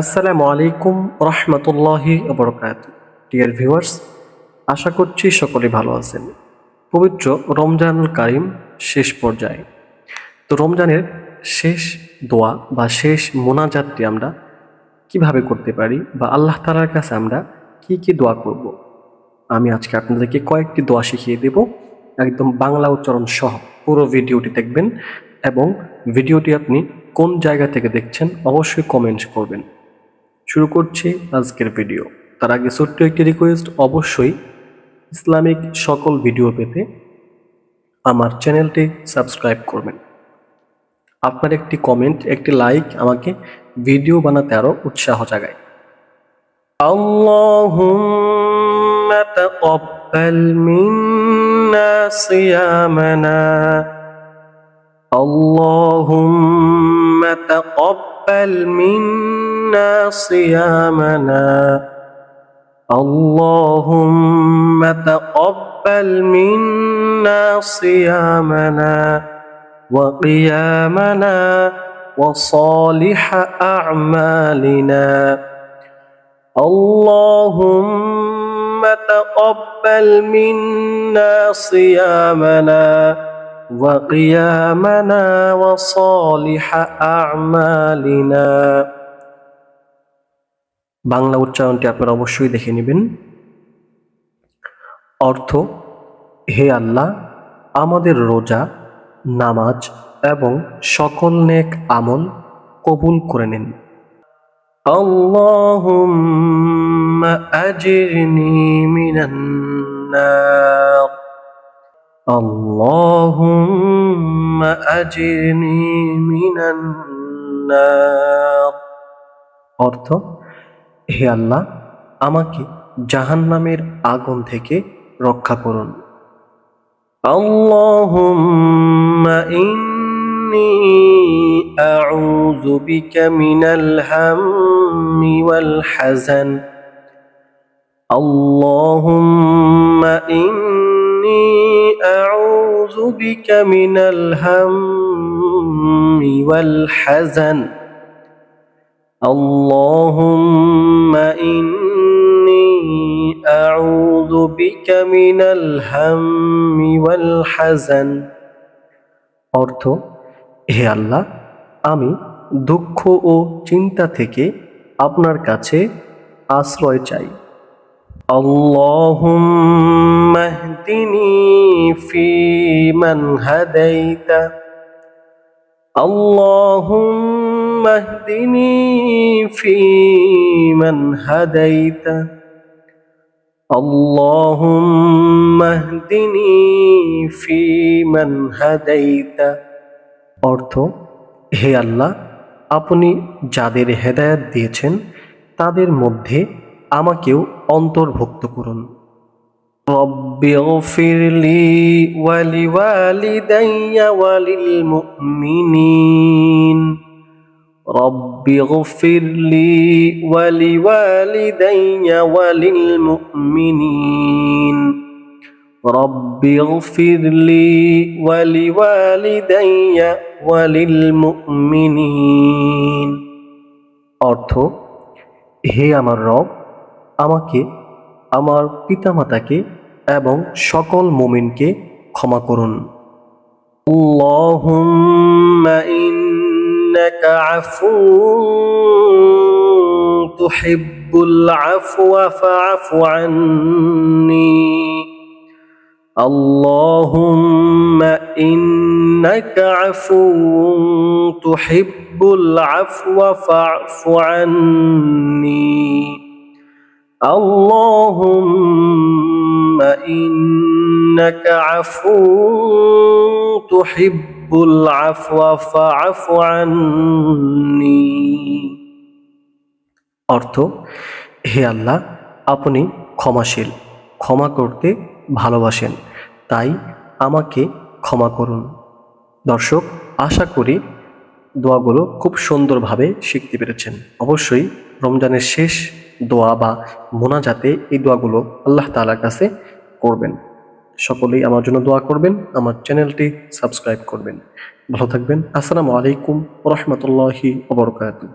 আসসালামু আলাইকুম রহমতুল্লাহি ওবরকাত। ডিয়ার ভিউয়ার্স, আশা করছি সকলে ভালো আছেন। পবিত্র রমজানুল কারিম শেষ পর্যায়ে, তো রমজানের শেষ দোয়া বা শেষ মোনাজাতটি আমরা কিভাবে করতে পারি বা আল্লাহ তাআলার কাছে আমরা কি কি দোয়া করব, আমি আজকে আপনাদেরকে কয়েকটি দোয়া শিখিয়ে দেব। একদম বাংলা উচ্চারণ সহ পুরো ভিডিওটি দেখবেন এবং ভিডিওটি আপনি কোন জায়গা থেকে দেখছেন অবশ্যই কমেন্টস করবেন। শুরু করছি আজকের ভিডিও। তার আগে ছোট্ট একটি রিকোয়েস্ট, অবশ্যই ইসলামিক সকল ভিডিও পেতে আমার চ্যানেলটি সাবস্ক্রাইব করবেন। আপনার একটি কমেন্ট, একটি লাইক আমাকে ভিডিও বানাতে আরো উৎসাহ জাগায়। আল্লাহুম্মা তাকাব্বাল মিন্না সিয়ামানা, আল্লাহুম্মা তাকাব্বাল মিন্না সিয়ামানা, আল্লাহুম্মা তাকাব্বাল মিন্না সিয়ামানা ওয়া কিয়ামানা ওয়া সালিহ আ'মালিনা। আল্লাহুম্মা তাকাব্বাল মিন্না সিয়ামানা ওয়া কিয়ামানা ওয়া সালিহ আ'মালিনা। বাংলা উচ্চারণটি আপনারা অবশ্যই দেখে নেবেন। অর্থ: হে আল্লাহ, আমাদের রোজা, নামাজ এবং সকল নেক আমল কবুল করে নিন। আল্লাহুম্মা আজিরনি মিনান নার, আল্লাহুম্মা আজিরনি মিনান নার। অর্থ: হে আল্লাহ, আমাকে জাহান্নামের আগুন থেকে রক্ষা করুন। আল্লাহুম্মা ইন্নী আউযু বিকা মিনাল হাম্মি ওয়াল হাযান, আল্লাহুম্মা ইন্নী আউযু বিকা মিনাল হাম্মি ওয়াল হাযান, আল্লাহুম্মা ইন্নী আউযু বিকা মিনাল হাম্মি ওয়াল হাযান। অর্থ: হে আল্লাহ, আমি দুঃখ ও চিন্তা থেকে আপনার কাছে আশ্রয় চাই। আল্লাহুম্মা ইহদিনি ফীমান হাদাইতা, আল্লাহুম্মা ইহদিনি ফীমান হাদাইতা, আল্লাহুম্মা ইহদিনি ফীমান হাদাইতা। অর্থ: হে আল্লাহ, আপনি যাদের হেদায়েত দিয়েছেন তাদের মধ্যে আমাকেও অন্তর্ভুক্ত করুন। রব্বিগফিরলি ওয়া লিওয়ালিদাইয়া ওয়া লিল মুমিনিন, রব্বিগফিরলি ওয়া লিওয়ালিদাইয়া ওয়া লিল মুমিনিন, রব্বিগফিরলি ওয়া লিওয়ালিদাইয়া ওয়া লিল মুমিনিন। অর্থ: হে আমার রব, আমাকে, আমার পিতামাতাকে এবং সকল মুমিনকে ক্ষমা করুন। আল্লাহুম্মা ইন্নাকা আফুউন তুহিব্বুল আফওয়া ফাআফু আন্নী, আল্লাহুম্মা ইন্নাকা আফুউন তুহিব্বুল আফওয়া ফাআফু আন্নী, আল্লাহুম্মা ইন্নাকা আফুউন তুহিব্বুল আফওয়া ফাআফু আন্নী। অর্থ: হে আল্লাহ, আপনি ক্ষমাশীল, ক্ষমা করতে ভালোবাসেন, তাই আমাকে ক্ষমা করুন। দর্শক, আশা করি দোয়াগুলো খুব সুন্দরভাবে শিখতে পেরেছেন। অবশ্যই রমজানের শেষ দোয়া বা মোনাজাতে এই দোয়াগুলো আল্লাহ তাআলার কাছে করবেন। সকলেই আমার জন্য দোয়া করবেন, আমার চ্যানেলটি সাবস্ক্রাইব করবেন। ভালো থাকবেন। আসসালামু আলাইকুম ওয়া রাহমাতুল্লাহি ওয়া বারাকাতুহু।